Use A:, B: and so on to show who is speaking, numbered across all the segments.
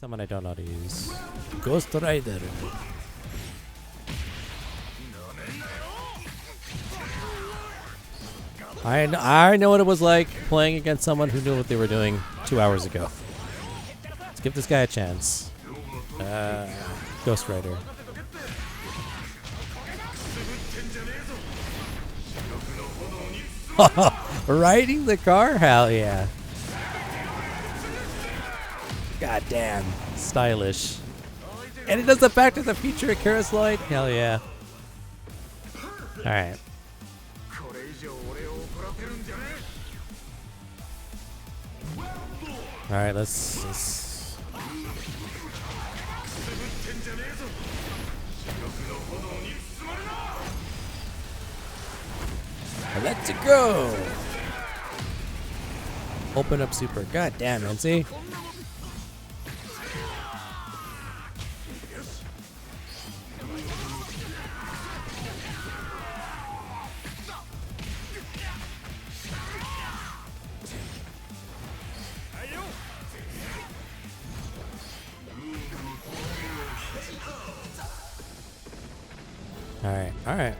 A: Someone I don't know how to use. Ghost Rider. I know what it was like playing against someone who knew what they were doing 2 hours ago. Let's give this guy a chance. Ghost Rider. Riding the car? Hell yeah. God damn. Stylish. And it does the Back to the Future Akira slide? Hell yeah. Alright. Alright, let's... Let's go! Open up super. God damn, man. See? Alright, alright.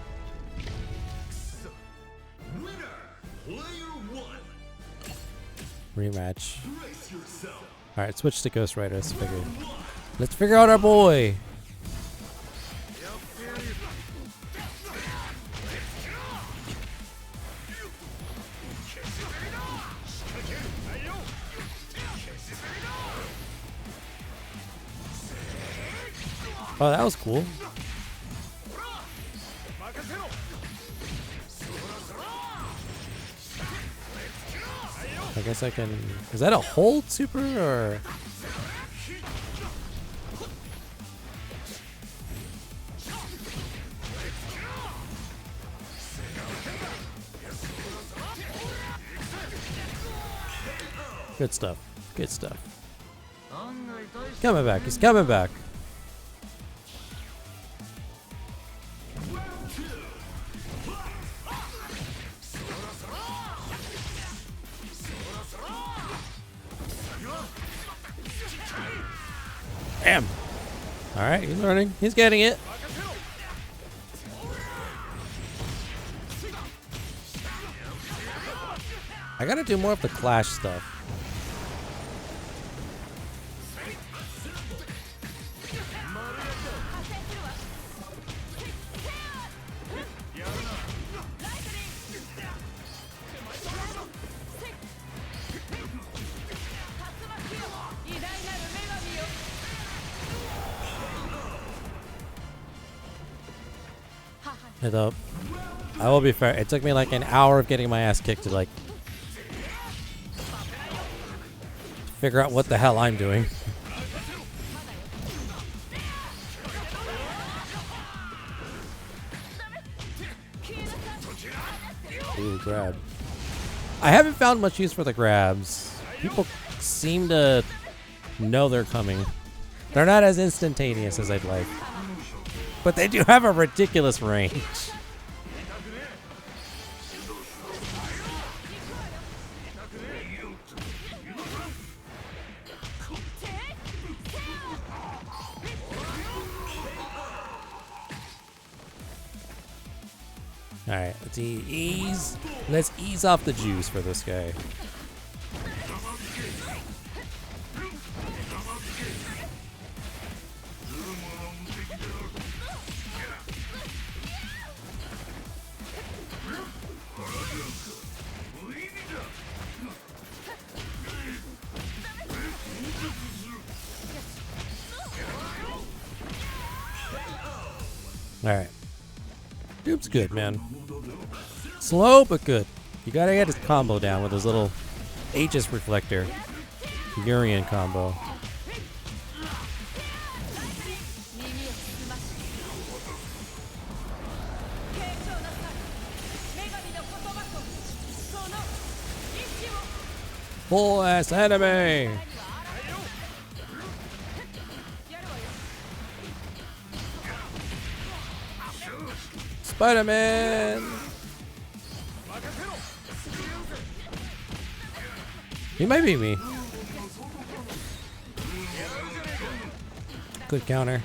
A: Rematch. Alright, switch to Ghost Rider. Let's figure out our boy. Oh, that was cool. I guess I can... Is that a hold super or... Good stuff. Good stuff. Coming back. He's coming back. Damn. Alright, he's learning. He's getting it. I gotta do more of the clash stuff. Though, I will be fair, it took me like an hour of getting my ass kicked to like figure out what the hell I'm doing. Ooh, grab. I haven't found much use for the grabs. People seem to know they're coming. They're not as instantaneous as I'd like. But they do have a ridiculous range. Alright, let's ease. Let's ease off the juice for this guy. Alright. Dude's good, man. Slow, but good. You gotta get his combo down with his little Aegis reflector. Urian combo. Full ass enemy! Spider-Man! He might be me. Good counter.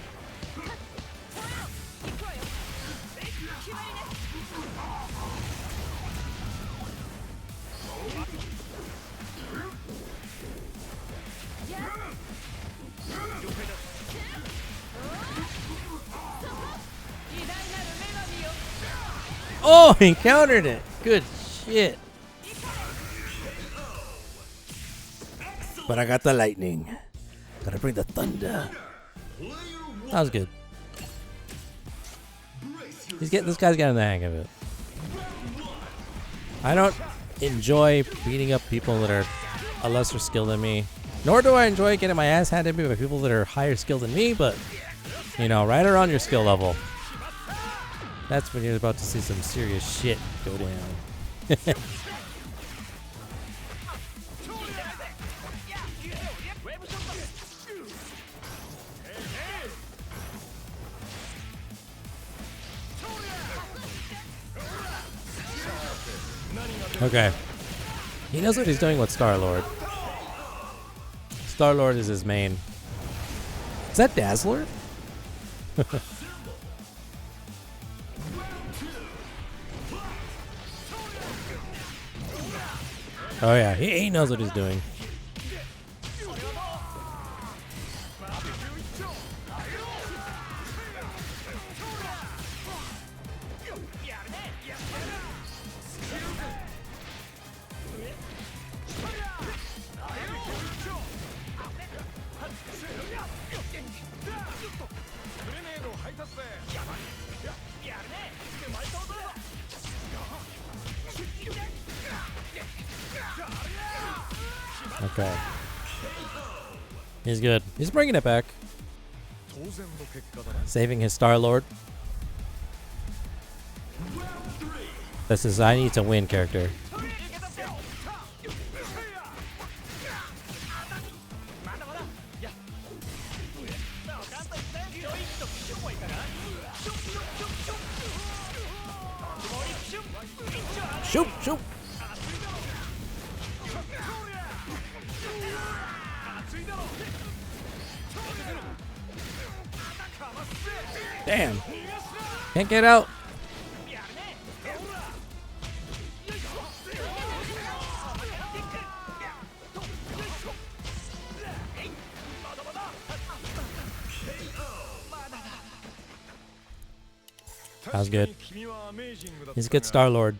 A: Oh, he countered it. Good shit. But I got the lightning. Gotta bring the thunder. That was good. This guy's getting the hang of it. I don't enjoy beating up people that are a lesser skill than me. Nor do I enjoy getting my ass handed to me by people that are higher skilled than me, but, you know, right around your skill level. That's when you're about to see some serious shit go down. Okay. He knows what he's doing with Star-Lord. Star-Lord is his main. Is that Dazzler? Oh yeah, he knows what he's doing. Okay. He's good. He's bringing it back. Saving his Star-Lord. This is I need to win character. Shoot, shoot. Damn. Can't get out. That was good. He's a good Star-Lord.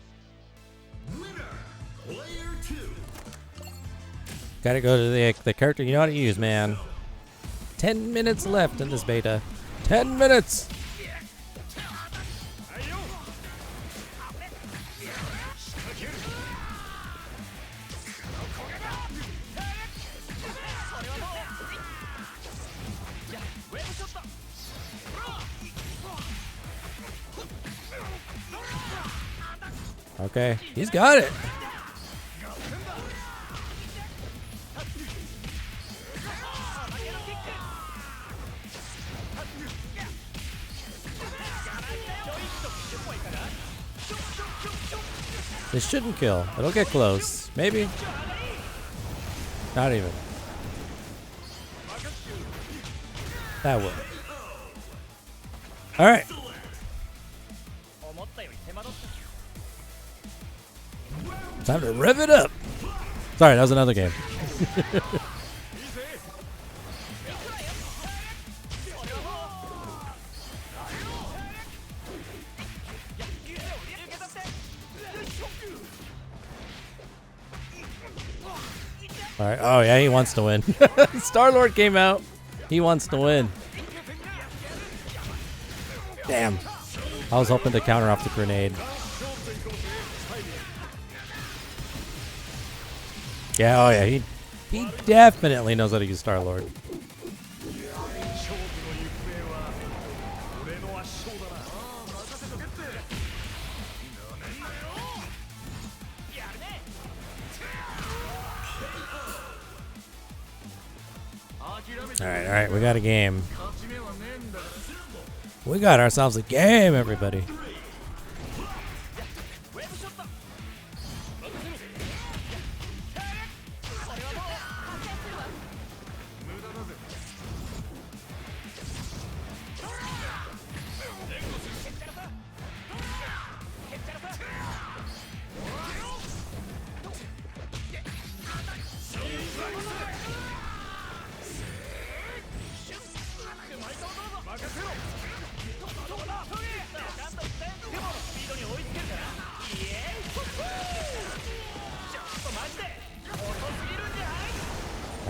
A: Gotta go to the character you know how to use, man. 10 minutes left in this beta. 10 minutes! Okay, he's got it. This shouldn't kill. It'll get close. Maybe. Not even. That will. Alright. Time to rev it up. Sorry, that was another game. Alright, oh yeah, he wants to win. Star-Lord came out. He wants to win. Damn. I was hoping to counter off the grenade. Yeah, oh yeah, he definitely knows how to use Star-Lord. Alright, we got a game. We got ourselves a game, everybody.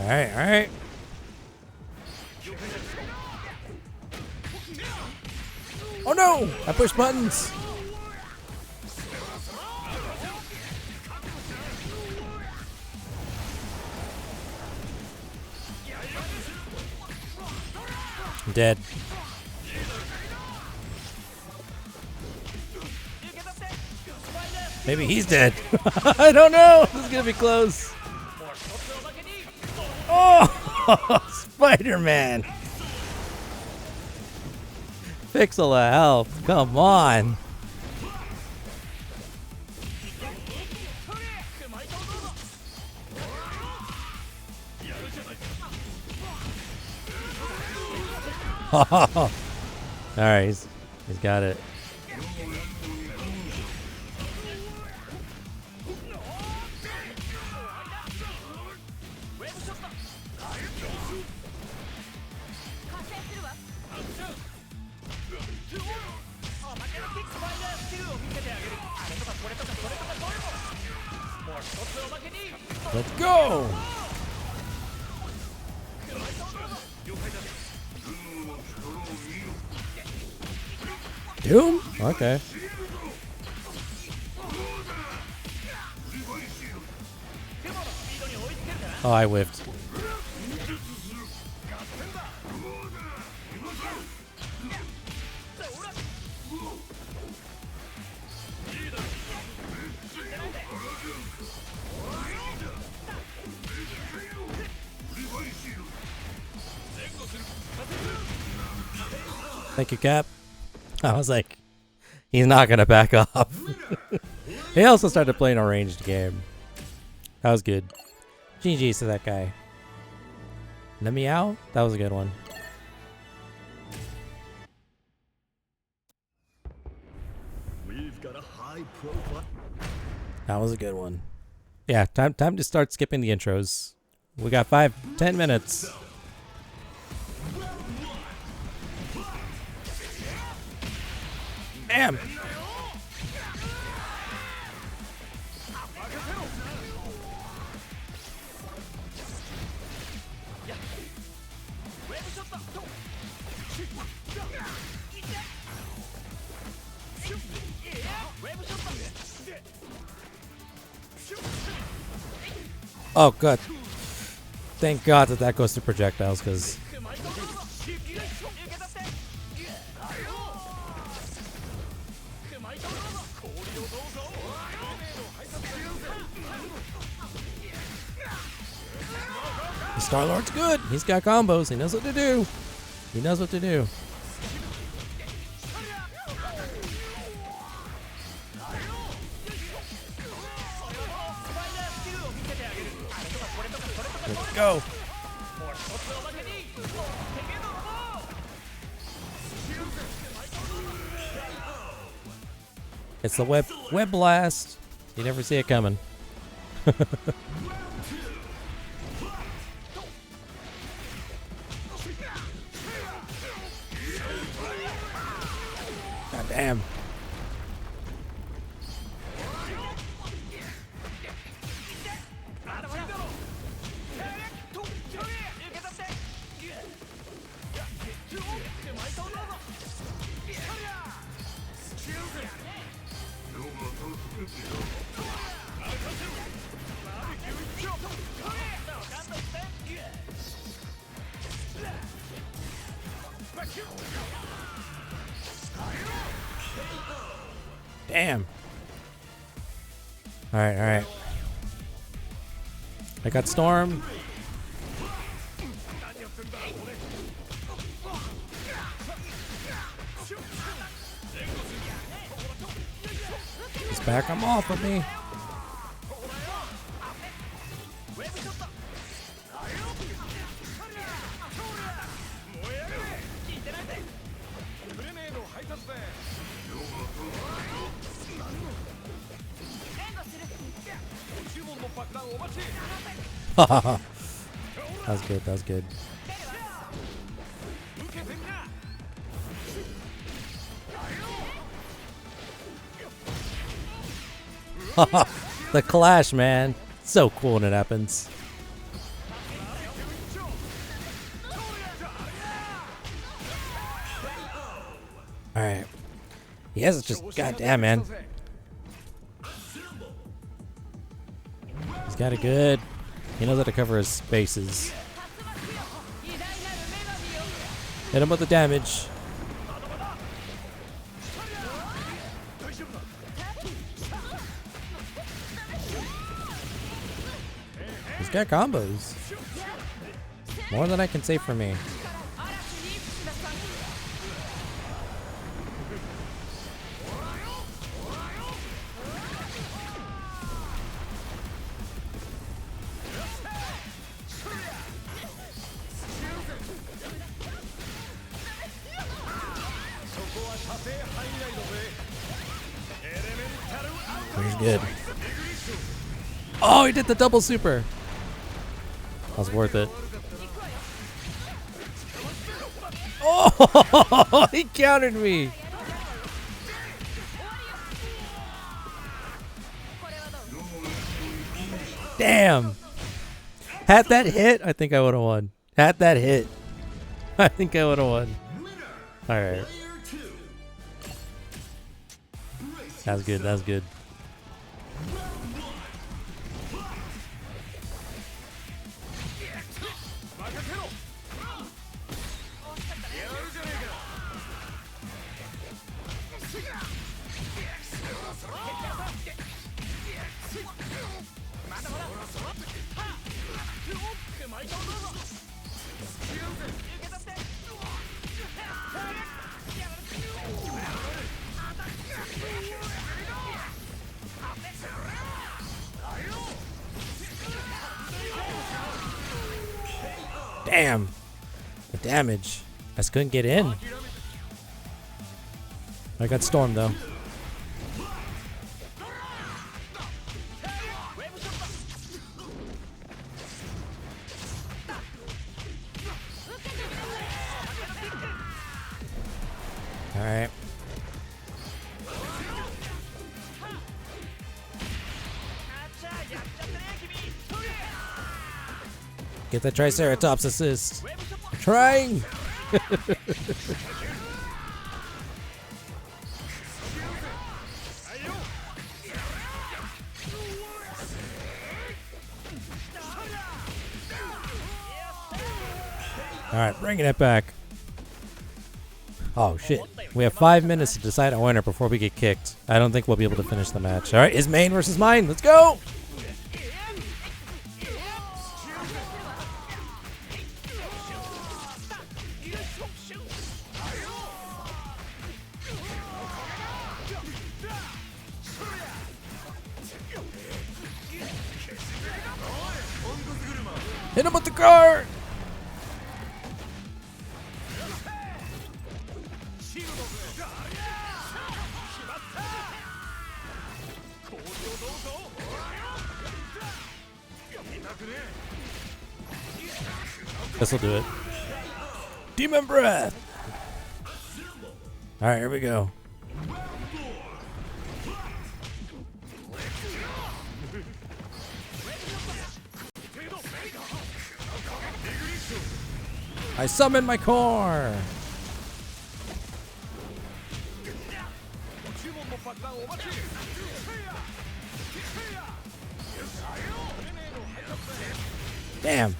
A: Alright, alright. Oh no! I pushed buttons! I'm dead. Maybe he's dead. I don't know. This is gonna be close. Oh, Spider-Man. Pixel of health. Come on. All right, he's got it. Let's go! Doom? Okay. Oh, I whiffed. Thank you, Cap. I was like, he's not gonna back off. He also started playing a ranged game. That was good. GG's to that guy. The meow? That was a good one.
B: We've got a high profile.
A: That was a good one. Yeah, time to start skipping the intros. We got 5-10 minutes. Damn. Oh, good. Thank God that goes to projectiles, because... Star-Lord's good. He's got combos. He knows what to do. He knows what to do. Let's go. It's the web blast. You never see it coming. God damn. Damn. All right. I got Storm. Just back him off of me. That's good. That's good. The clash, man. So cool when it happens. Alright. He has just goddamn, man. He's got it good. He knows how to cover his spaces. Hit him with the damage. He's got combos. More than I can say for me. He's good. Oh, he did the double super. That was worth it. Oh, he countered me. Damn. Had that hit, I think I would have won. Had that hit, I think I would have won. All right. That's good. That's good. Damn. The damage. I just couldn't get in. I got stormed though. All right. Get the Triceratops assist. I'm trying. All right, bringing it back. Oh shit. We have 5 minutes to decide a winner before we get kicked. I don't think we'll be able to finish the match. All right, his main versus mine. Let's go. Hit him with the card! This'll do it. Demon Breath! Alright, here we go. I summon my core! Damn!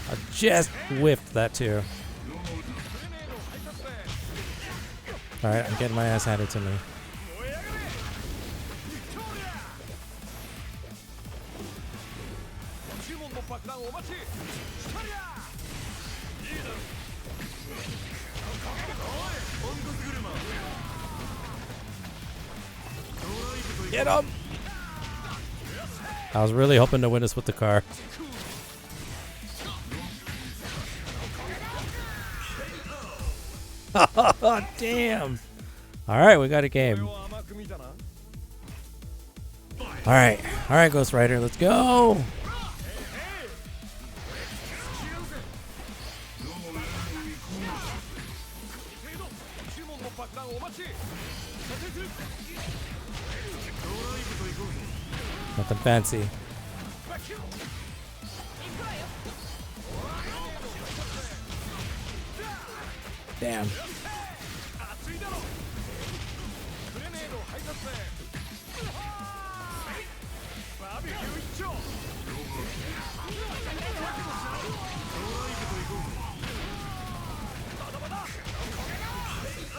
A: I just whiffed that too. Alright, I'm getting my ass handed to me. Get him! I was really hoping to win this with the car. Oh, damn! Alright, we got a game. Alright, alright, Ghost Rider, let's go! Nothing fancy. Damn.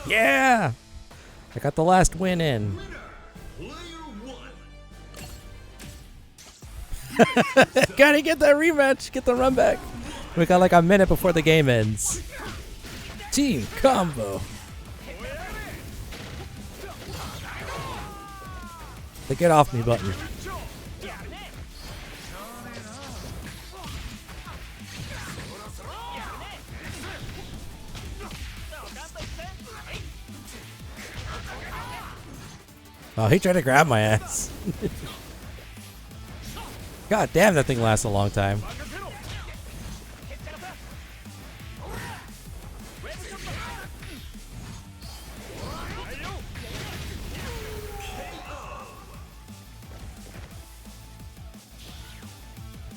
A: Yeah! I got the last win in. Gotta get that rematch. Get the run back. We got like a minute before the game ends. Team combo. The get off me button. Oh, he tried to grab my ass. God damn, that thing lasts a long time.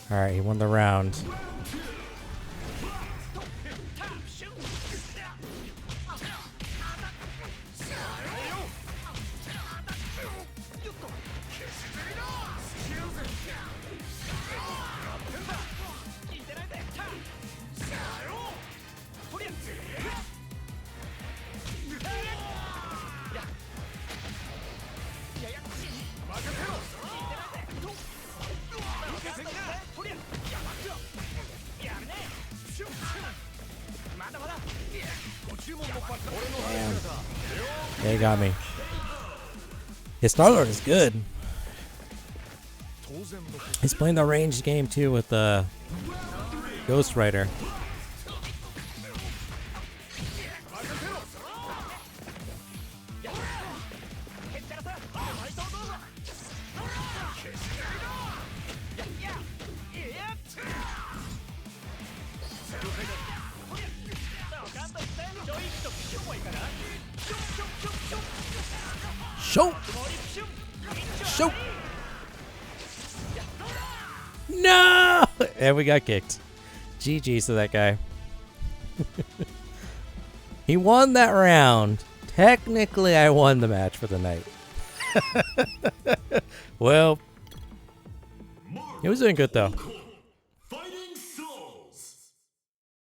A: Alright, he won the round. Damn. They got me. His Star-Lord is good. He's playing the ranged game too with the Ghost Rider. Show! Show! No! And we got kicked. GG's to that guy. He won that round. Technically, I won the match for the night. Well, he was doing good though.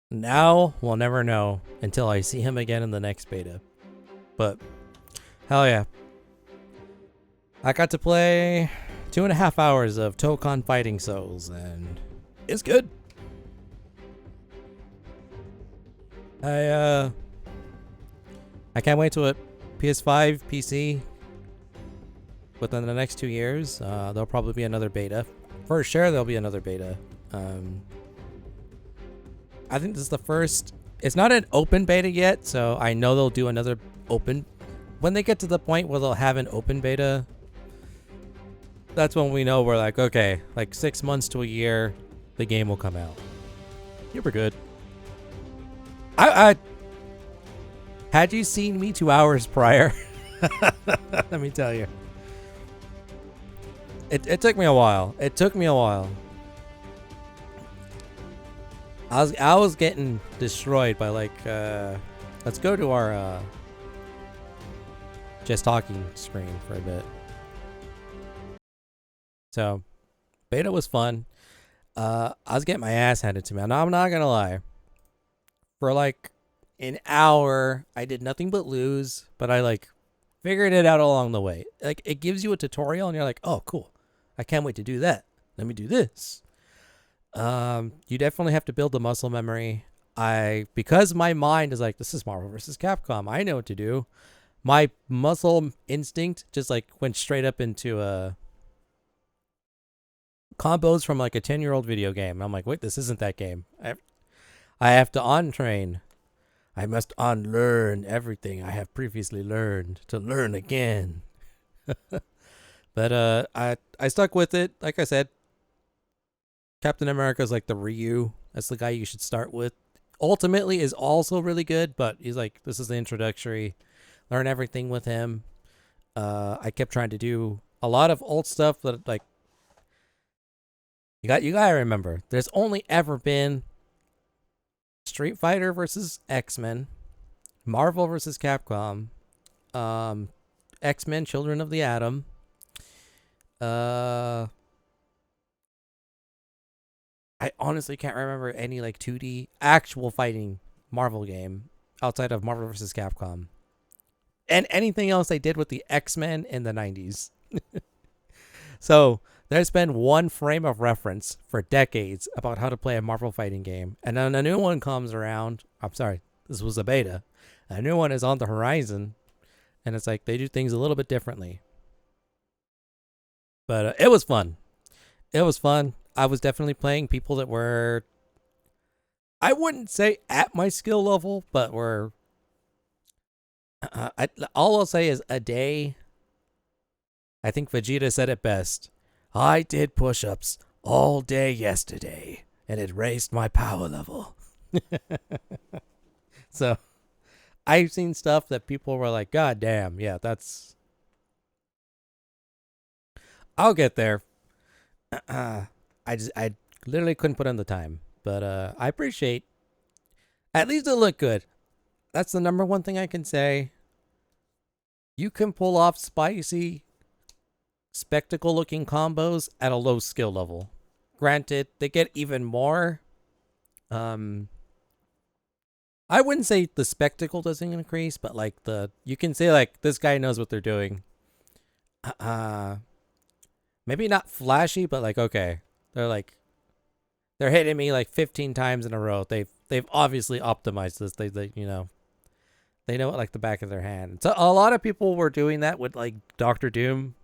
A: Now, we'll never know until I see him again in the next beta. But, hell yeah. I got to play 2.5 hours of Tokon Fighting Souls, and it's good. I can't wait to it. PS5, PC. Within the next 2 years, there'll probably be another beta. For sure, there'll be another beta. I think this is the first. It's not an open beta yet, so I know they'll do another open. When they get to the point where they'll have an open beta, that's when we know we're like, okay, like 6 months to a year, the game will come out. Super good. I had you seen me 2 hours prior, let me tell you. It took me a while. It took me a while. I was getting destroyed by like let's go to our just talking screen for a bit. So beta was fun. I was getting my ass handed to me. Now I'm not gonna lie. For like an hour, I did nothing but lose, but I like figured it out along the way. Like it gives you a tutorial and you're like, oh cool. I can't wait to do that. Let me do this. You definitely have to build the muscle memory. Because my mind is like, this is Marvel vs. Capcom. I know what to do. My muscle instinct just like went straight up into combos from like a 10-year-old video game. I'm like, wait, this isn't that game. I have to on-train. I must unlearn everything I have previously learned to learn again. But I stuck with it. Like I said, Captain America is like the Ryu. That's the guy you should start with. Ultimately is also really good, but he's like, this is the introductory. Learn everything with him. I kept trying to do a lot of old stuff, but like, you gotta remember, there's only ever been Street Fighter versus X-Men, Marvel versus Capcom, X-Men Children of the Atom. I honestly can't remember any like 2D actual fighting Marvel game outside of Marvel vs. Capcom. And anything else they did with the X-Men in the 90s. So there's been one frame of reference for decades about how to play a Marvel fighting game. And then a new one comes around. I'm sorry, this was a beta. A new one is on the horizon. And it's like they do things a little bit differently. But it was fun. It was fun. I was definitely playing people that were, I wouldn't say at my skill level, but were, all I'll say is a day. I think Vegeta said it best. I did push-ups all day yesterday, and it raised my power level. So I've seen stuff that people were like, God damn, yeah, that's... I'll get there. I literally couldn't put in the time. But I appreciate, at least it looked good. That's the number one thing I can say. You can pull off spicy, spectacle-looking combos at a low skill level. Granted, they get even more. I wouldn't say the spectacle doesn't increase, but like you can say like this guy knows what they're doing. Maybe not flashy, but like okay, they're hitting me like 15 times in a row. They've obviously optimized this. They they know it like the back of their hand. So a lot of people were doing that with like Doctor Doom.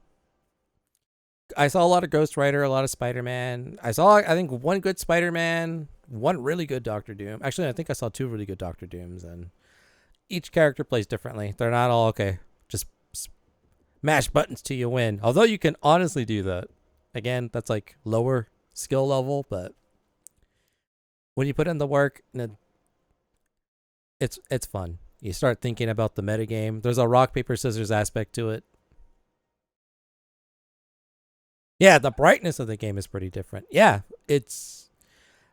A: I saw a lot of Ghost Rider, a lot of Spider-Man. I think one good Spider-Man, one really good Doctor Doom. Actually, I think I saw two really good Doctor Dooms, and each character plays differently. They're not all okay. Just mash buttons till you win. Although you can honestly do that. Again, that's like lower skill level, but when you put in the work, it's fun. You start thinking about the metagame. There's a rock, paper, scissors aspect to it. Yeah, the brightness of the game is pretty different. Yeah, it's,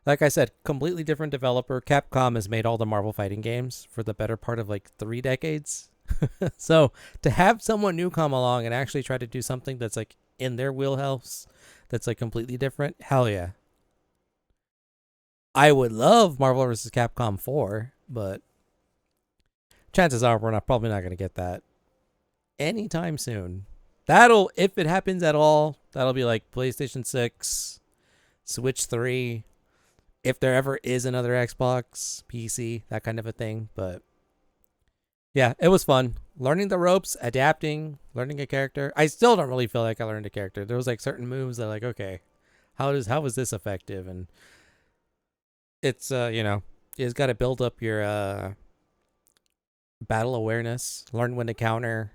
A: like I said, completely different developer. Capcom has made all the Marvel fighting games for the better part of like 3 decades. So to have someone new come along and actually try to do something that's like in their wheelhouse, that's like completely different, hell yeah. I would love Marvel vs. Capcom 4, but chances are we're probably not going to get that anytime soon. That'll, if it happens at all, that'll be like PlayStation 6, Switch 3, if there ever is another Xbox, PC, that kind of a thing. But yeah, it was fun. Learning the ropes, adapting, learning a character. I still don't really feel like I learned a character. There was like certain moves that like, okay, how is this effective? And it's you just got to build up your battle awareness, learn when to counter,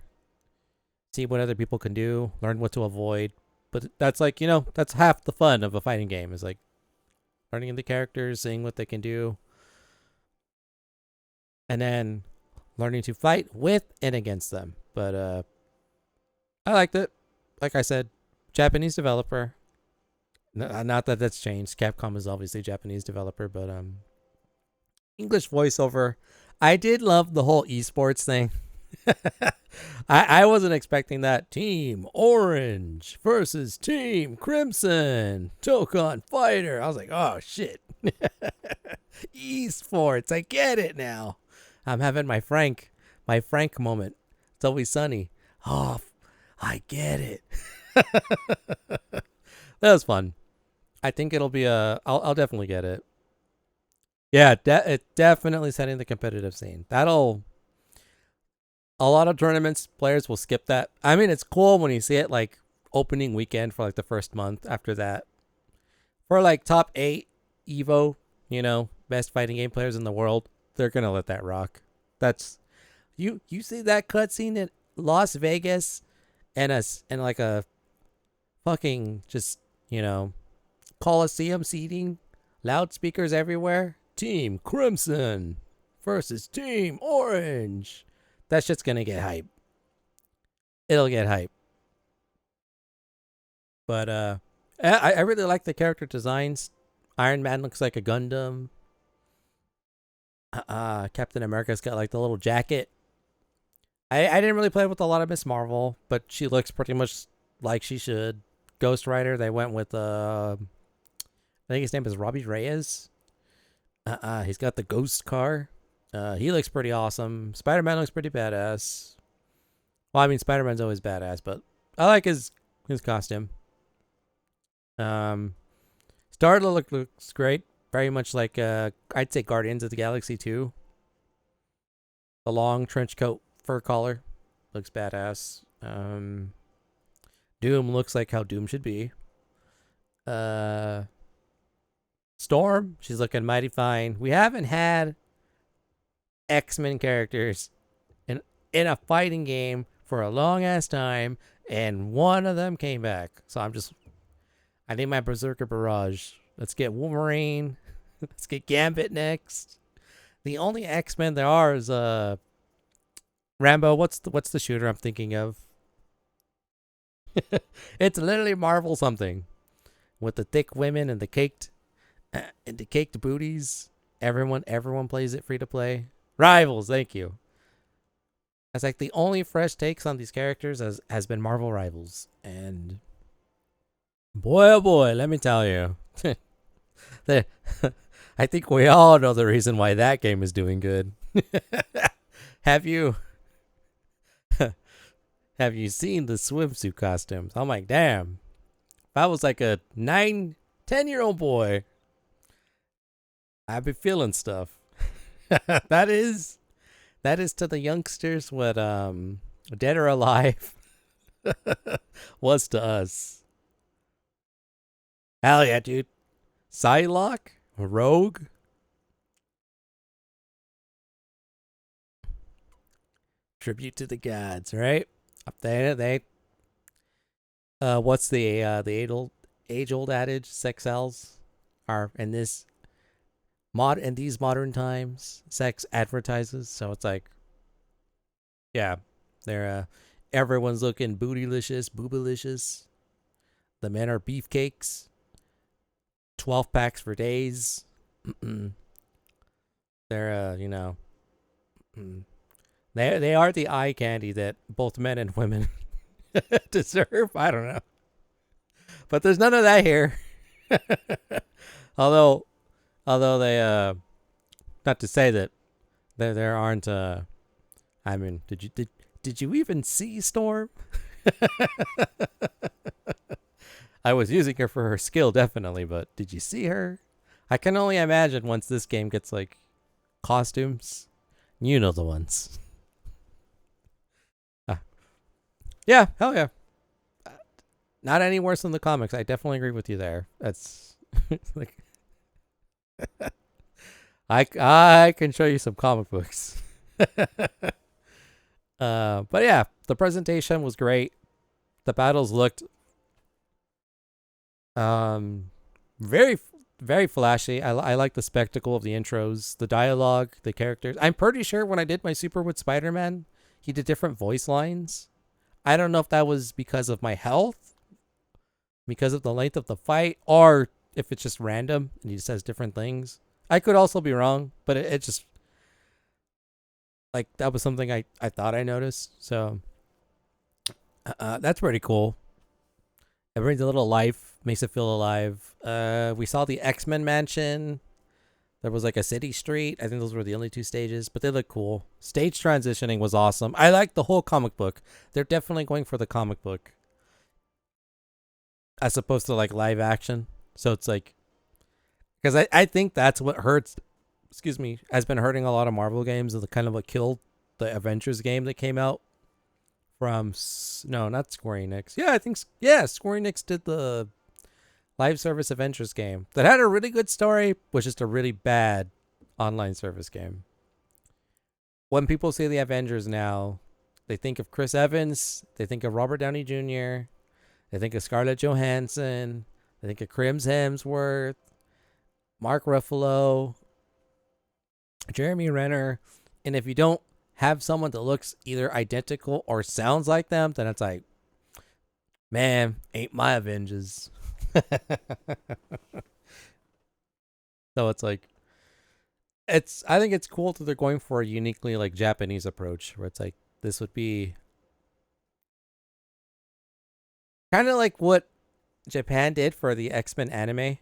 A: see what other people can do, learn what to avoid. But that's like, that's half the fun of a fighting game, is like learning the characters, seeing what they can do, and then learning to fight with and against them. But I liked it. Like I said, Japanese developer. Not that that's changed. Capcom is obviously a Japanese developer, but English voiceover. I did love the whole esports thing. I wasn't expecting that. Team Orange versus Team Crimson. Tokon Fighter. I was like, oh shit. Esports. I get it now. I'm having my Frank moment. It's always sunny. Oh, I get it. That was fun. I think it'll be I'll definitely get it. Yeah, it definitely setting the competitive scene. A lot of tournaments, players will skip that. I mean, it's cool when you see it like opening weekend for like the first month. After that, for like top 8 Evo, best fighting game players in the world, they're gonna let that rock. That's you see that cutscene in Las Vegas, and like a fucking just Coliseum seating, loudspeakers everywhere. Team Crimson versus Team Orange. That shit's gonna get hype. It'll get hype. But I really like the character designs. Iron Man looks like a Gundam. Captain America's got like the little jacket. I didn't really play with a lot of Miss Marvel, but she looks pretty much like she should. Ghost Rider, they went with I think his name is Robbie Reyes. He's got the ghost car. He looks pretty awesome. Spider-Man looks pretty badass. Well, I mean, Spider-Man's always badass, but I like his costume. Star-Lord looks great. Very much like I'd say Guardians of the Galaxy 2. The long trench coat, fur collar, looks badass. Doom looks like how Doom should be. Storm, she's looking mighty fine. We haven't had X-Men characters in a fighting game for a long ass time, and one of them came back. So I need my Berserker barrage. Let's get Wolverine. Let's get Gambit next. The only X-Men there are is Rambo. What's the shooter I'm thinking of? It's literally Marvel something with the thick women and the caked booties. Everyone plays it free to play. Rivals, thank you. That's like the only fresh takes on these characters has been Marvel Rivals, and boy oh boy, let me tell you, I think we all know the reason why that game is doing good. Have you seen the swimsuit costumes? I'm like, damn. If I was like a 9-10-year-old boy, I'd be feeling stuff. that is to the youngsters what Dead or Alive was to us. Hell yeah, dude. Psylocke, Rogue. Tribute to the gods, right? Up there, what's the age old adage? Sex sells. Are in these modern times, sex advertises. So it's like, yeah, they're everyone's looking bootylicious, boobalicious. The men are beefcakes. 12 packs for days. They're they are the eye candy that both men and women deserve. I don't know, but there's none of that here. although they not to say that there aren't I mean, did you even see Storm? I was using her for her skill, definitely, but did you see her? I can only imagine once this game gets like costumes. You know the ones. Yeah, hell yeah. Not any worse than the comics. I definitely agree with you there. That's like I can show you some comic books. But yeah, the presentation was great. The battles looked very very flashy. I like the spectacle of the intros, the dialogue, the characters. I'm pretty sure when I did my super with Spider-Man, he did different voice lines. I don't know if that was because of my health, because of the length of the fight, or if it's just random and he says different things. I could also be wrong, but it just like that was something I thought I noticed. So that's pretty cool. It brings a little life, makes it feel alive. We saw the X-Men mansion. There was like a city street. I think those were the only two stages, but they look cool. Stage transitioning was awesome. I like the whole comic book. They're definitely going for the comic book as opposed to like live action. So it's like, because I think that's what hurts, has been hurting a lot of Marvel games. The kind of what killed the Avengers game that came out from, no, not Square Enix. Yeah, I think, yeah, Square Enix did the live service Avengers game that had a really good story, was just a really bad online service game. When people say the Avengers now, they think of Chris Evans, they think of Robert Downey Jr., they think of Scarlett Johansson, they think of Chris Hemsworth, Mark Ruffalo, Jeremy Renner, and if you don't have someone that looks either identical or sounds like them, then it's like, man, ain't my Avengers. So it's like, I think it's cool that they're going for a uniquely like Japanese approach where it's like this would be kind of like what Japan did for the X-Men anime,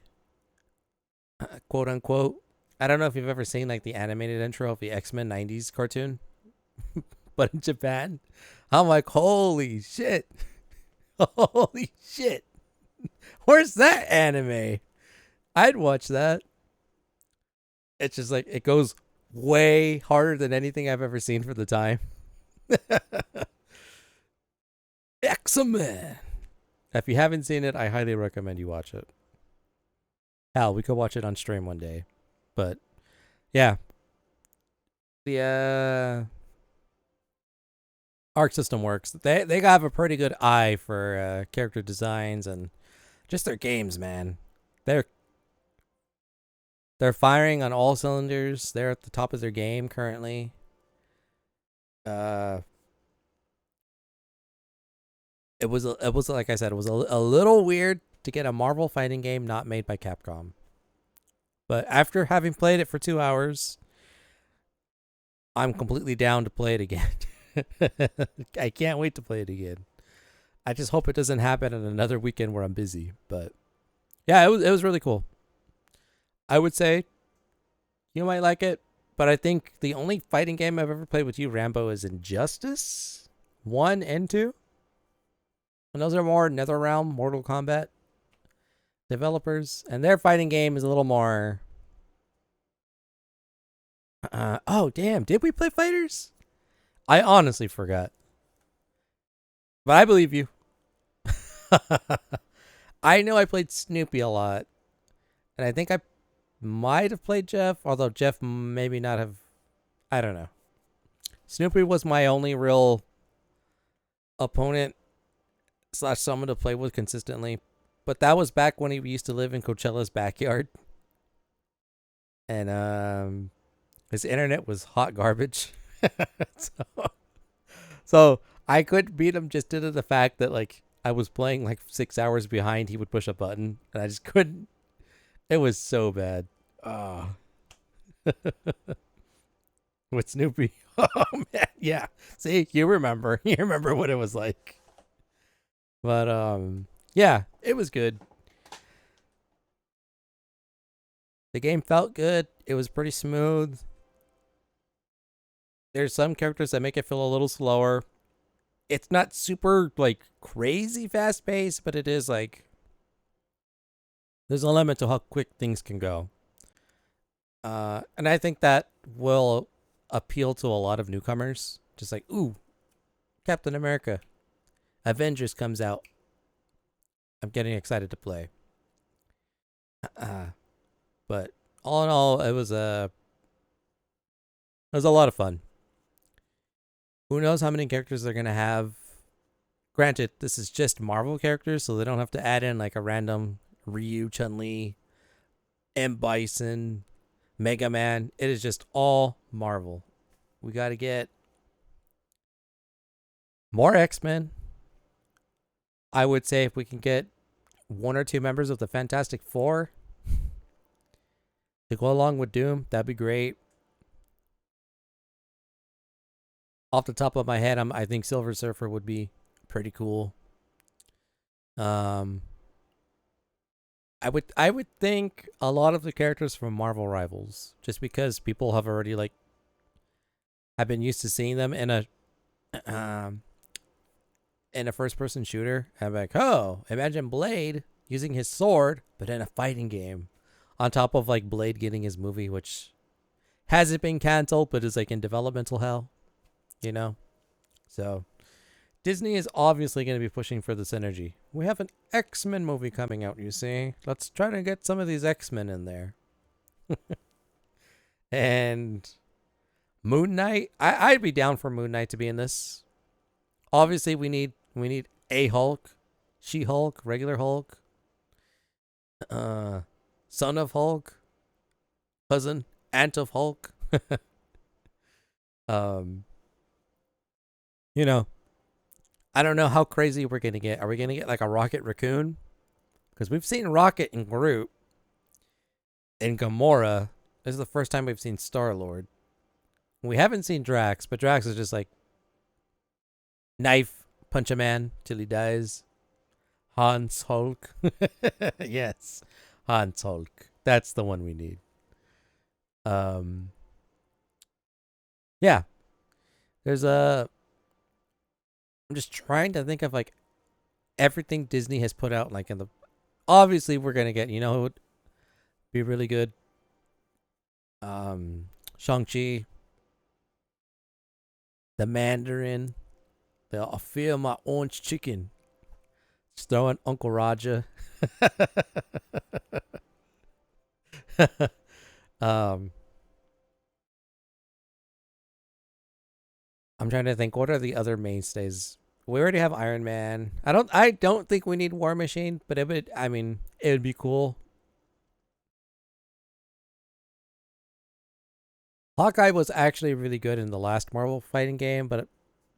A: quote unquote. I don't know if you've ever seen like the animated intro of the X-Men 90s cartoon, but in Japan, I'm like, holy shit. Holy shit. Where's that anime? I'd watch that. It's just like, it goes way harder than anything I've ever seen for the time. X-Men. If you haven't seen it, I highly recommend you watch it. Hell, we could watch it on stream one day. But yeah. The arc system works. They have a pretty good eye for character designs and just their games, man. They're firing on all cylinders. They're at the top of their game currently. It was like I said, it was a little weird to get a Marvel fighting game not made by Capcom. But after having played it for 2 hours, I'm completely down to play it again. I can't wait to play it again. I just hope it doesn't happen on another weekend where I'm busy. But yeah, it was really cool. I would say you might like it, but I think the only fighting game I've ever played with you, Rambo, is Injustice 1 and 2. And those are more NetherRealm, Mortal Kombat developers, and their fighting game is a little more. Oh damn! Did we play Fighters? I honestly forgot, but I believe you. I know I played Snoopy a lot, and I think I might have played Jeff, although Jeff maybe not have. I don't know. Snoopy was my only real opponent / someone to play with consistently. But that was back when he used to live in Coachella's backyard. And his internet was hot garbage. so I couldn't beat him just due to the fact that like I was playing like 6 hours behind. He would push a button and I just couldn't. It was so bad. Oh. With Snoopy. Oh man, yeah. See, you remember. You remember what it was like. But yeah, it was good. The game felt good. It was pretty smooth. There's some characters that make it feel a little slower. It's not super like crazy fast paced, but it is like there's a limit to how quick things can go. And I think that will appeal to a lot of newcomers. Just like, ooh, Captain America. Avengers comes out. I'm getting excited to play. But all in all, it was a lot of fun. Who knows how many characters they're gonna have? Granted, this is just Marvel characters, so they don't have to add in like a random Ryu, Chun-Li, M. Bison, Mega Man. It is just all Marvel. We got to get more X-Men. I would say if we can get 1 or 2 members of the Fantastic Four to go along with Doom, that'd be great. Off the top of my head, I think Silver Surfer would be pretty cool. I would think a lot of the characters from Marvel Rivals, just because people have already like have been used to seeing them in a first-person shooter. I'm like, oh, imagine Blade using his sword, but in a fighting game. On top of like Blade getting his movie, which hasn't been canceled, but is like in developmental hell, you know? So Disney is obviously going to be pushing for the synergy. We have an X-Men movie coming out, you see. Let's try to get some of these X-Men in there. And Moon Knight, I'd be down for Moon Knight to be in this. Obviously, we need a Hulk, She-Hulk, regular Hulk, son of Hulk, cousin, aunt of Hulk. You know, I don't know how crazy we're gonna get. Are we gonna get like a Rocket Raccoon? Because we've seen Rocket and Groot and Gamora. This is the first time we've seen Star-Lord. We haven't seen Drax, but Drax is just like Knife, punch a man till he dies. Hans Hulk. Yes. Hans Hulk. That's the one we need. Yeah. There's a I'm just trying to think of like everything Disney has put out like in the obviously we're gonna get, who would be really good? Shang-Chi, the Mandarin, I feel my orange chicken. Just throwing Uncle Raja. I'm trying to think what are the other mainstays. We already have Iron Man. I don't think we need War Machine, but it would be cool. Hawkeye was actually really good in the last Marvel fighting game, but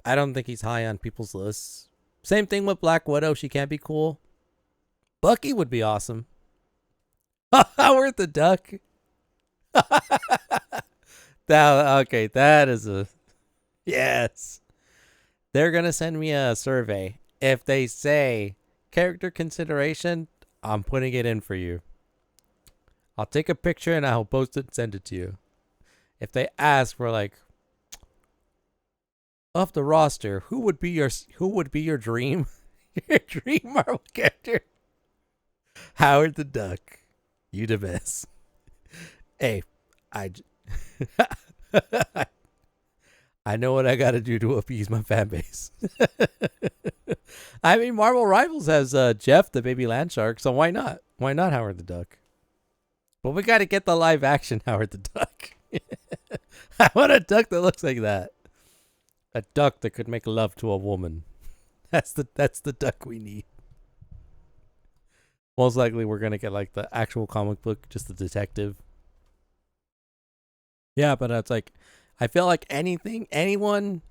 A: I don't think he's high on people's lists. Same thing with Black Widow. She can't be cool. Bucky would be awesome. Howard the Duck. That is a yes. They're gonna send me a survey. If they say character consideration, I'm putting it in for you. I'll take a picture and I'll post it and send it to you. If they ask for like of the roster, who would be your dream your dream Marvel character? Howard the Duck. You the best. Hey, I know what I gotta do to appease my fan base. I mean, Marvel Rivals has Jeff the baby land shark, so why not? Why not Howard the Duck? But we gotta get the live action Howard the Duck. I want a duck that looks like that. A duck that could make love to a woman. That's the duck we need. Most likely we're gonna get like the actual comic book, just the detective. Yeah, but it's like I feel like anyone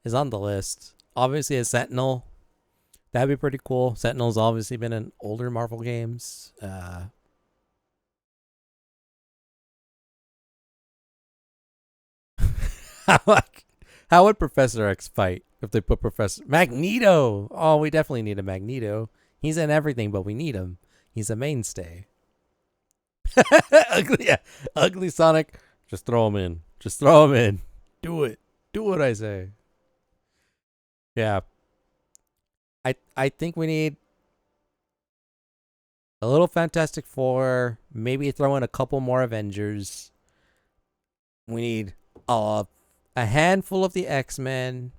A: is on the list. Obviously a Sentinel. That'd be pretty cool. Sentinel's obviously been in older Marvel games. How would Professor X fight if they put Professor Magneto? Oh, we definitely need a Magneto. He's in everything, but we need him. He's a mainstay. Ugly Sonic. Just throw him in. Just throw him in. Do it. Do what I say. Yeah. I think we need a little Fantastic Four. Maybe throw in a couple more Avengers. We need a handful of the X-Men.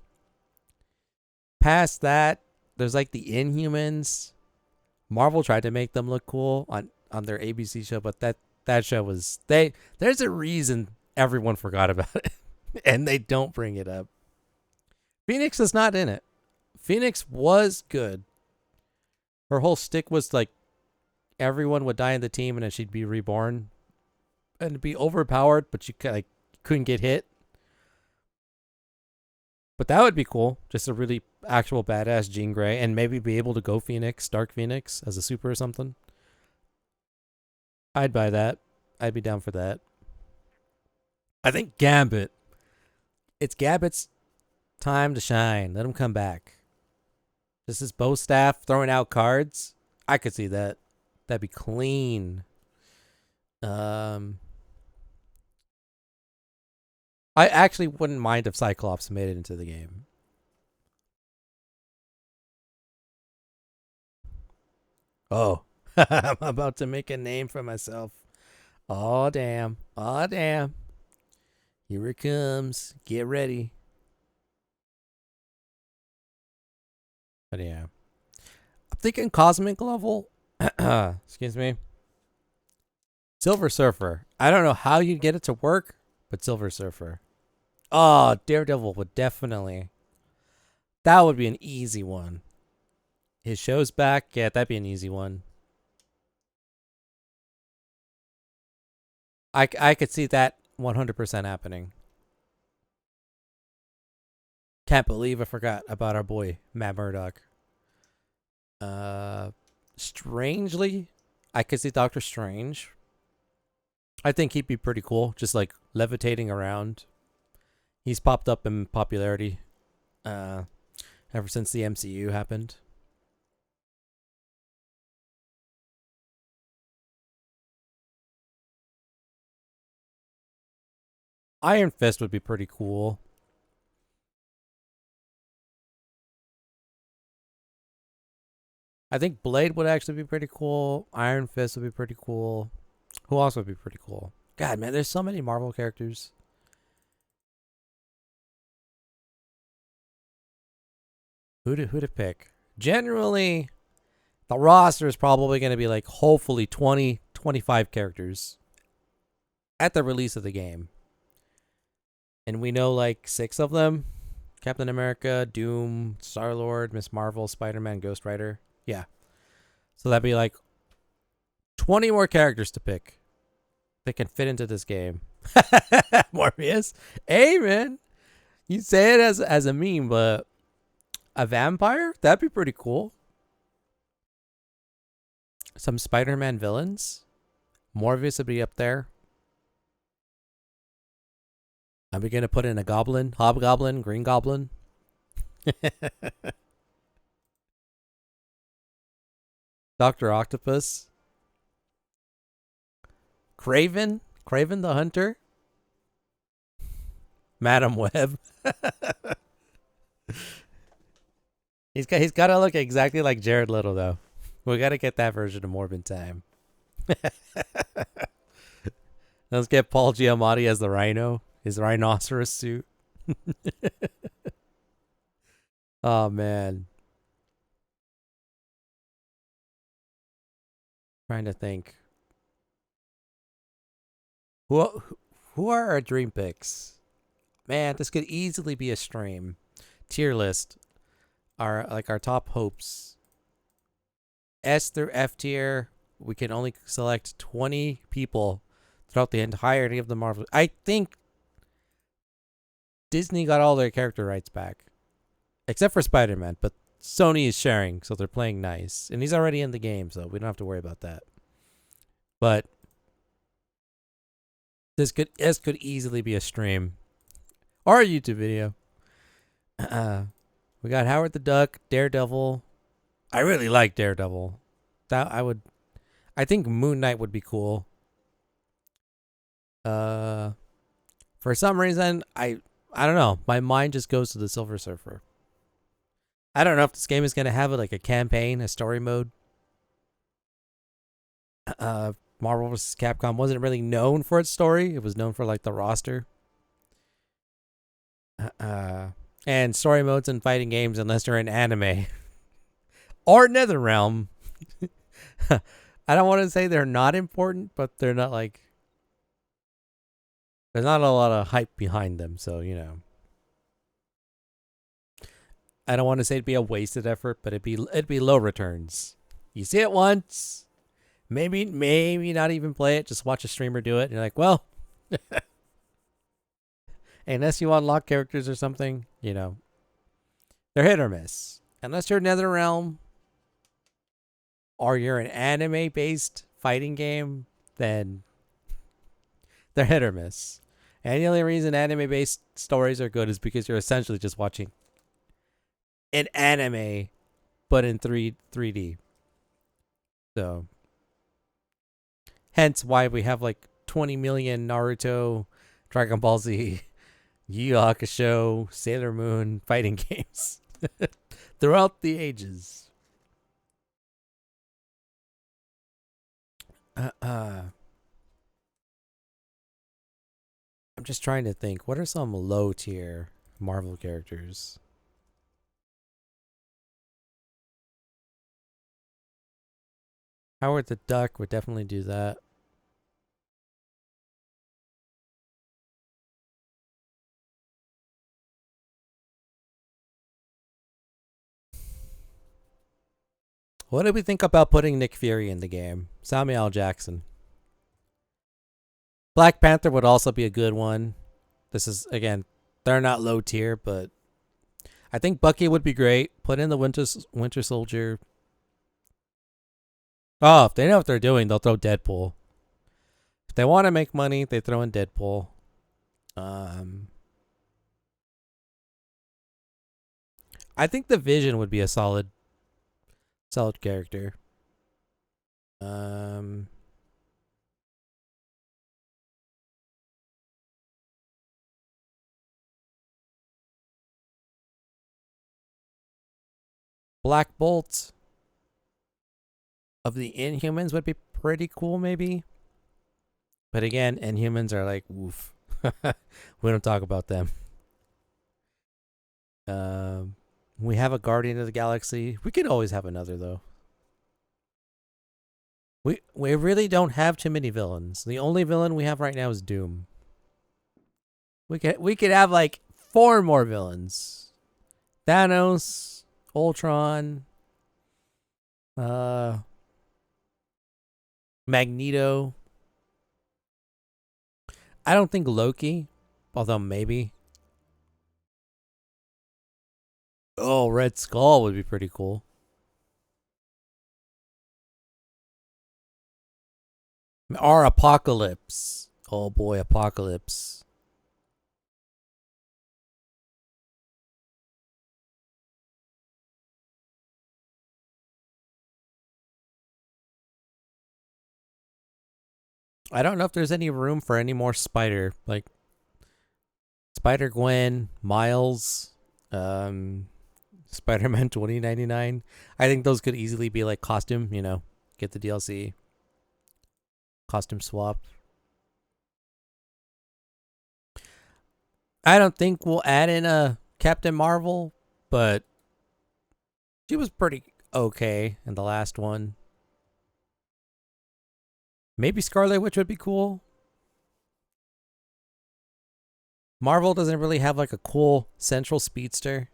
A: Past that, there's like the Inhumans. Marvel tried to make them look cool on their ABC show, but that show was there's a reason everyone forgot about it. And they don't bring it up. Phoenix is not in it. Phoenix was good. Her whole stick was like everyone would die in the team and then she'd be reborn and be overpowered, but you couldn't get hit. But that would be cool. Just a really actual badass Jean Grey and maybe be able to go Phoenix, Dark Phoenix as a super or something. I'd buy that. I'd be down for that. I think Gambit. It's Gambit's time to shine. Let him come back. This is bow staff throwing out cards. I could see that. That'd be clean. I actually wouldn't mind if Cyclops made it into the game. Oh, I'm about to make a name for myself. Oh, damn. Oh, damn. Here it comes. Get ready. But yeah. I'm thinking cosmic level. Excuse me. Silver Surfer. I don't know how you'd get it to work, but Silver Surfer. Oh, Daredevil would definitely. That would be an easy one. His show's back. Yeah, that'd be an easy one. I could see that 100% happening. Can't believe I forgot about our boy, Matt Murdock. Strangely, I could see Doctor Strange. I think he'd be pretty cool, just like levitating around. He's popped up in popularity. And ever since the MCU happened. Iron Fist would be pretty cool. I think Blade would actually be pretty cool. Iron Fist would be pretty cool. Who else would be pretty cool? God, man, there's so many Marvel characters. Who to pick? Generally, the roster is probably going to be like hopefully 20, 25 characters at the release of the game. And we know like 6 of them. Captain America, Doom, Star-Lord, Miss Marvel, Spider-Man, Ghost Rider. Yeah. So that'd be like 20 more characters to pick that can fit into this game. Morbius. Hey, man. You say it as a meme, but a vampire? That'd be pretty cool. Some Spider-Man villains. Morbius would be up there. Are we going to put in a goblin? Hobgoblin? Green Goblin? Dr. Octopus? Craven? Craven the Hunter? Madam Web? He's got to look exactly like Jared Leto, though. We got to get that version of Morbin time. Let's get Paul Giamatti as the Rhino. His rhinoceros suit. Oh, man. Trying to think. Who are our dream picks? Man, this could easily be a stream. Tier list. Our top hopes. S through F tier. We can only select 20 people throughout the entirety of the Marvel. I think Disney got all their character rights back. Except for Spider-Man, but Sony is sharing, so they're playing nice. And he's already in the game, so we don't have to worry about that. But this could easily be a stream. Or a YouTube video. We got Howard the Duck, Daredevil. I really like Daredevil. I think Moon Knight would be cool. For some reason, I don't know. My mind just goes to the Silver Surfer. I don't know if this game is going to have like a campaign, a story mode. Marvel vs. Capcom wasn't really known for its story. It was known for like the roster. And story modes in fighting games, unless you're in anime or NetherRealm. I don't want to say they're not important, but they're not like... There's not a lot of hype behind them, so, you know. I don't want to say it'd be a wasted effort, but it'd be low returns. You see it once, maybe not even play it, just watch a streamer do it, and you're like, well, unless you unlock characters or something, you know, they're hit or miss. Unless you're NetherRealm or you're an anime-based fighting game, then they're hit or miss. And the only reason anime-based stories are good is because you're essentially just watching an anime, but in 3D. So, hence why we have like 20 million Naruto, Dragon Ball Z, Yu Yu Hakusho, Sailor Moon fighting games throughout the ages. I'm just trying to think. What are some low tier Marvel characters? Howard the Duck would definitely do that. What do we think about putting Nick Fury in the game? Samuel L. Jackson. Black Panther would also be a good one. This is, again, they're not low tier, but I think Bucky would be great. Put in the Winter Soldier. Oh, if they know what they're doing, they'll throw Deadpool. If they want to make money, they throw in Deadpool. I think the Vision would be a solid character. Black Bolt of the Inhumans would be pretty cool, maybe. But again, Inhumans are like, woof. We don't talk about them. We have a Guardian of the Galaxy. We could always have another though. We really don't have too many villains. The only villain we have right now is Doom. We could have like 4 more villains. Thanos, Ultron, Magneto. I don't think Loki, although maybe. Oh, Red Skull would be pretty cool. Or Apocalypse. Oh boy, Apocalypse. I don't know if there's any room for any more Spider. Like Spider-Gwen, Miles, Spider-Man 2099. I think those could easily be like costume, get the DLC. Costume swap. I don't think we'll add in a Captain Marvel, but she was pretty okay in the last one. Maybe Scarlet Witch would be cool. Marvel doesn't really have like a cool central speedster.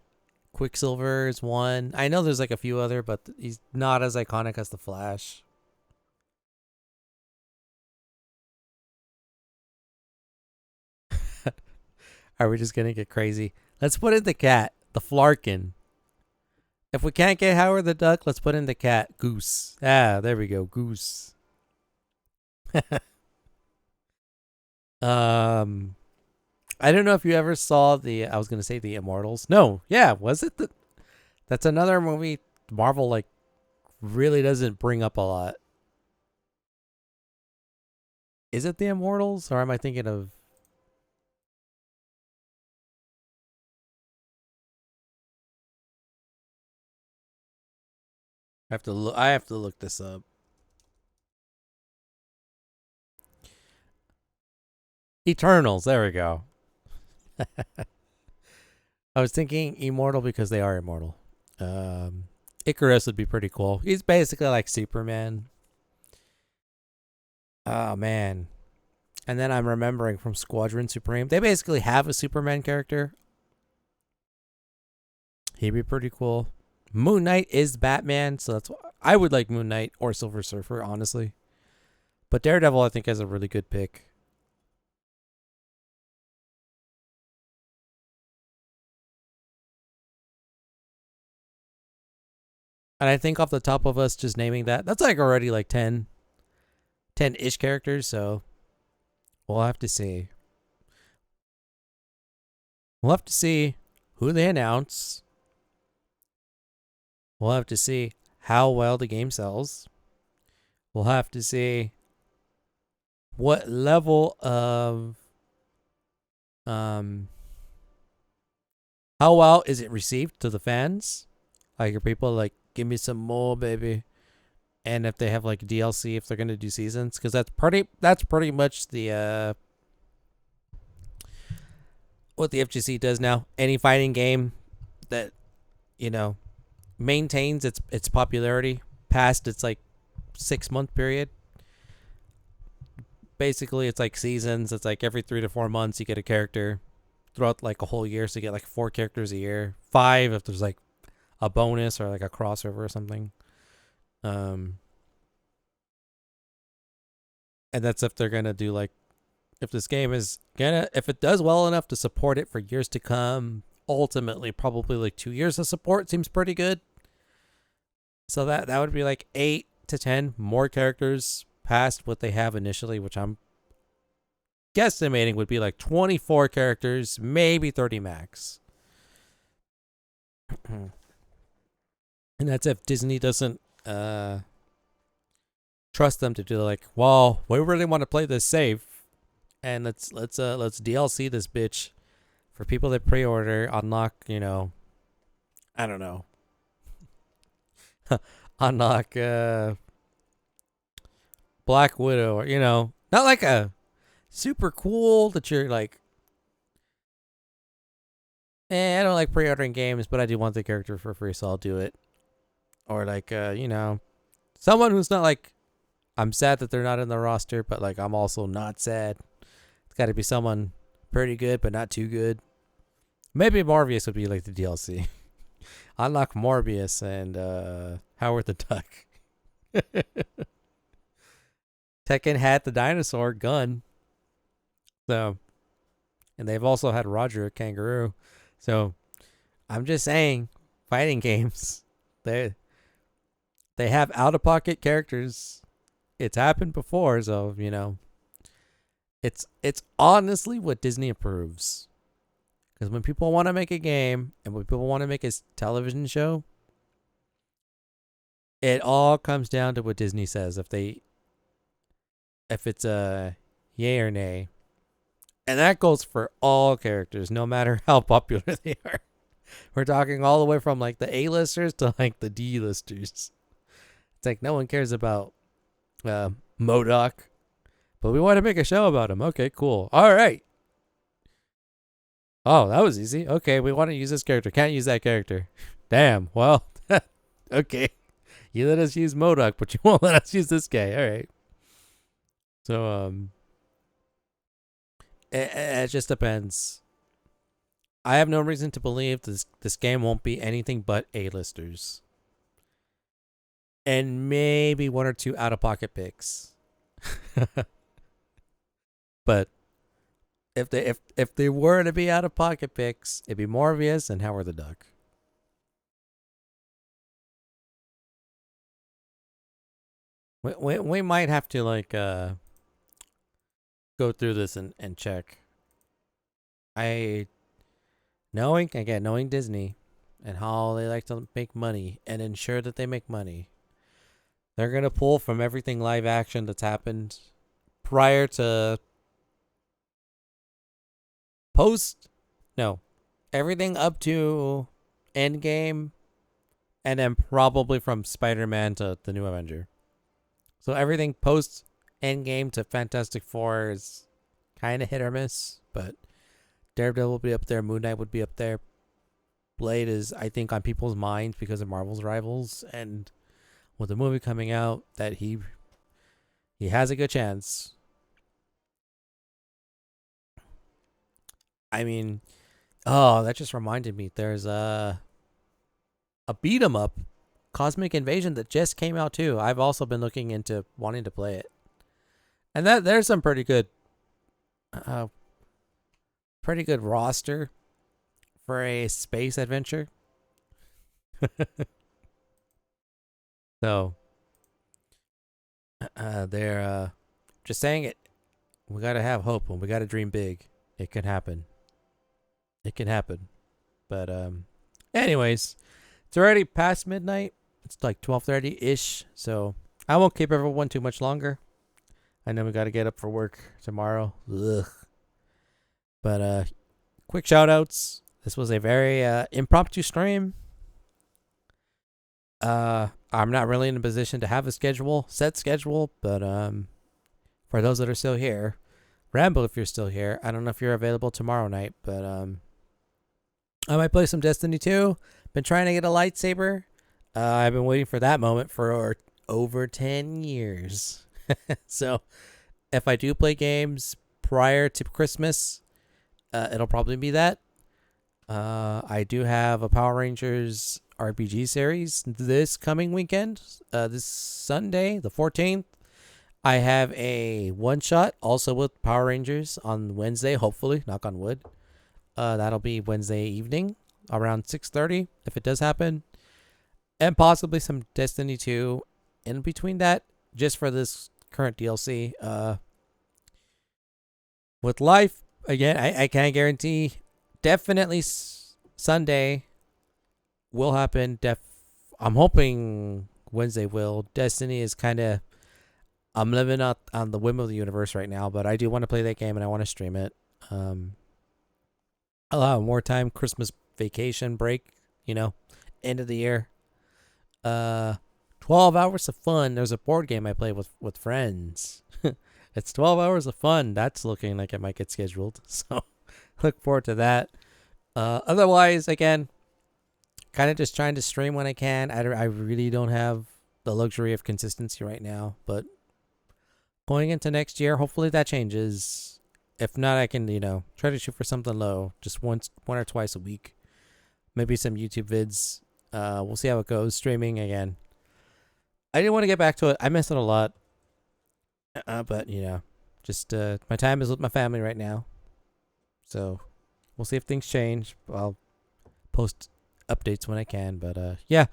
A: Quicksilver is one. I know there's like a few other, but he's not as iconic as the Flash. Are we just gonna get crazy? Let's put in the cat, the Flarkin. If we can't get Howard the Duck, let's put in the cat, Goose. Ah, there we go, Goose. I don't know if you ever saw I was gonna say the Immortals. No, yeah, was it that's another movie Marvel like really doesn't bring up a lot. Is it the Immortals or am I thinking of? I have to look this up. Eternals, there we go. I was thinking immortal because they are immortal. Icarus would be pretty cool. He's basically like Superman. Oh man. And then I'm remembering from Squadron Supreme. They basically have a Superman character. He'd be pretty cool. Moon Knight is Batman, so that's why I would like Moon Knight or Silver Surfer, honestly. But Daredevil, I think, has a really good pick. And I think off the top of us just naming that's like already like 10-ish characters, so we'll have to see. We'll have to see who they announce. We'll have to see how well the game sells. We'll have to see what level of how well is it received to the fans? Like, are people like, give me some more, baby? And if they have like DLC, if they're gonna do seasons, because that's pretty much the what the FGC does now. Any fighting game that maintains its popularity past its like 6-month period. Basically, it's like seasons. It's like every 3 to 4 months you get a character throughout like a whole year. So you get like 4 characters a year, 5 if there's like a bonus or like a crossover or something. And that's if they're gonna do like, if this game is if it does well enough to support it for years to come. Ultimately, probably like 2 years of support seems pretty good. So that would be like 8 to 10 more characters past what they have initially, which I'm guesstimating would be like 24 characters, maybe 30 max. And that's if Disney doesn't trust them to do like, well, we really want to play this safe, and let's DLC this bitch for people that pre-order, unlock, I don't know, unlock Black Widow, or not like a super cool that you're like, I don't like pre-ordering games, but I do want the character for free, so I'll do it. Or like, someone who's not like, I'm sad that they're not in the roster, but like I'm also not sad. It's got to be someone pretty good, but not too good. Maybe Morbius would be like the DLC. Unlock Morbius and Howard the Duck. Tekken had the dinosaur gun. So, and they've also had Roger a kangaroo. So, I'm just saying, fighting games, they have out-of-pocket characters. It's happened before, so it's honestly what Disney approves. Because when people want to make a game and when people want to make a television show, it all comes down to what Disney says. If it's a yay or nay. And that goes for all characters, no matter how popular they are. We're talking all the way from like the A-listers to like the D-listers. It's like no one cares about MODOK, but we want to make a show about him. Okay, cool. All right. Oh, that was easy. Okay, we want to use this character. Can't use that character. Damn. Well, okay. You let us use MODOK, but you won't let us use this guy. All right. So, it just depends. I have no reason to believe this game won't be anything but A-listers. And maybe one or two out-of-pocket picks. But if they were to be out-of-pocket picks, it'd be Morbius and Howard the Duck. We might have to like go through this and check. Knowing Disney and how they like to make money and ensure that they make money, they're gonna pull from everything live action that's happened prior to everything up to Endgame, and then probably from Spider-Man to the New Avenger. So everything post Endgame to Fantastic Four is kind of hit or miss, but Daredevil will be up there, Moon Knight would be up there. Blade is, I think, on people's minds because of Marvel's rivals, and with the movie coming out, that he has a good chance. I mean, oh, that just reminded me. There's a beat 'em up, Cosmic Invasion, that just came out too. I've also been looking into wanting to play it, and there's some pretty good roster for a space adventure. So, they're just saying it. We gotta have hope and we gotta dream big. It can happen. It can happen. But anyways, it's already past midnight. It's like 12:30-ish, so I won't keep everyone too much longer. I know we got to get up for work tomorrow. Ugh. But quick shout outs. This was a very impromptu stream. I'm not really in a position to have a set schedule, but for those that are still here, Rambo, if you're still here, I don't know if you're available tomorrow night, but I might play some Destiny 2. Been trying to get a lightsaber. I've been waiting for that moment for over 10 years. So if I do play games prior to Christmas, it'll probably be that. I do have a Power Rangers RPG series this coming weekend, this Sunday, the 14th. I have a one-shot also with Power Rangers on Wednesday, hopefully, knock on wood. That'll be Wednesday evening around 6:30 if it does happen. And possibly some Destiny 2 in between that, just for this current DLC. With life, again, I can't guarantee. Definitely Sunday, will happen. I'm hoping Wednesday will. Destiny is kind of, I'm living out on the whim of the universe right now, but I do want to play that game and I want to stream it. I'll have more time, Christmas vacation break, end of the year. 12 hours of fun. There's a board game I play with friends. It's 12 hours of fun. That's looking like it might get scheduled. So look forward to that. Otherwise, again, kind of just trying to stream when I can. I really don't have the luxury of consistency right now, but going into next year, hopefully that changes. If not, I can, try to shoot for something low, just one or twice a week. Maybe some YouTube vids. We'll see how it goes. Streaming again. I didn't want to get back to it. I miss it a lot. But, just my time is with my family right now. So we'll see if things change. I'll post updates when I can. But, yeah.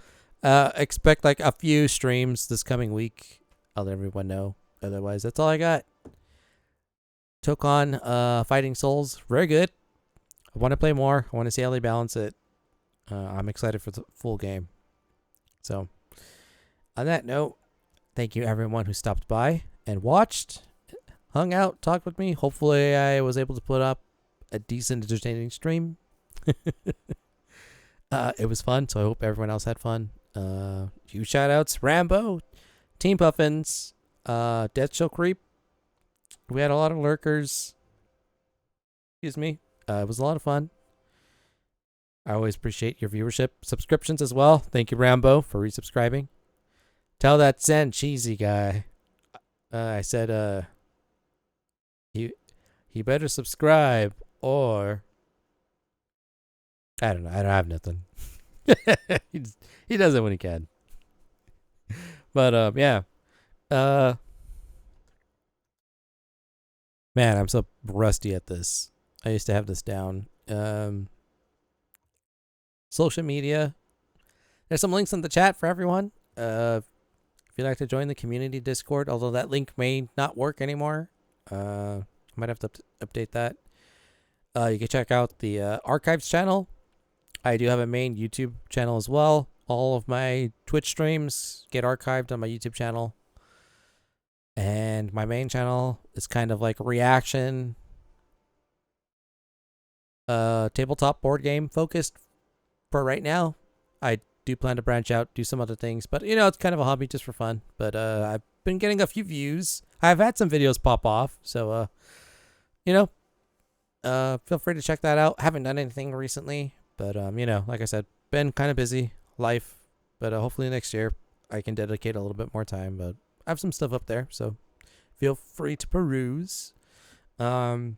A: Expect like a few streams this coming week. I'll let everyone know. Otherwise, that's all I got. Tokon Fighting Souls. Very good. I want to play more. I want to see how they balance it. I'm excited for the full game. So, on that note, thank you everyone who stopped by and watched, hung out, talked with me. Hopefully, I was able to put up a decent, entertaining stream. It was fun, so I hope everyone else had fun. Huge shout outs, Rambo, Team Puffins, Death Shall Creep. We had a lot of lurkers. Excuse me. It was a lot of fun. I always appreciate your viewership. Subscriptions as well. Thank you, Rambo, for resubscribing. Tell that Zen cheesy guy. I said, he better subscribe or I don't know. I don't have nothing. He does it when he can. But yeah. Man, I'm so rusty at this. I used to have this down. Social media. There's some links in the chat for everyone. If you'd like to join the community Discord, although that link may not work anymore. Might have to update that. You can check out the archives channel. I do have a main YouTube channel as well. All of my Twitch streams get archived on my YouTube channel. And my main channel is kind of like reaction, tabletop board game focused for right now. I do plan to branch out, do some other things, but it's kind of a hobby just for fun. But I've been getting a few views. I've had some videos pop off, so feel free to check that out. Haven't done anything recently, but like I said, been kind of busy, life. But hopefully next year I can dedicate a little bit more time. But I have some stuff up there, so feel free to peruse. Yeah.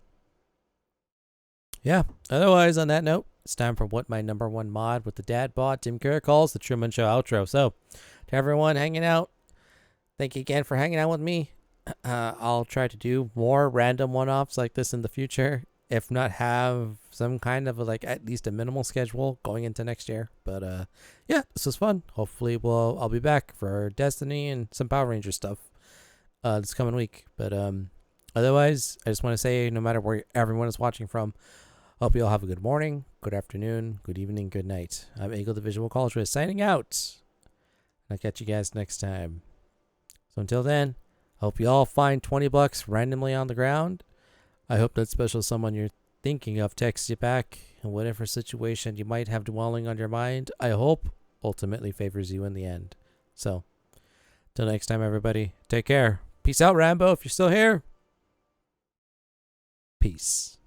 A: Otherwise, on that note, it's time for what my number one mod with the dad bod Tim Kerr calls the Truman Show outro. So, to everyone hanging out, thank you again for hanging out with me. I'll try to do more random one-offs like this in the future. If not, have some kind of at least a minimal schedule going into next year. But yeah, this was fun. Hopefully, I'll be back for Destiny and some Power Ranger stuff this coming week. But otherwise, I just want to say, no matter where everyone is watching from, hope you all have a good morning, good afternoon, good evening, good night. I'm Eagle the Visual Culturist signing out. I'll catch you guys next time. So until then, hope you all find $20 randomly on the ground. I hope that special someone you're thinking of texts you back in whatever situation you might have dwelling on your mind. I hope ultimately favors you in the end. So, till next time, everybody, take care. Peace out, Rambo, if you're still here. Peace.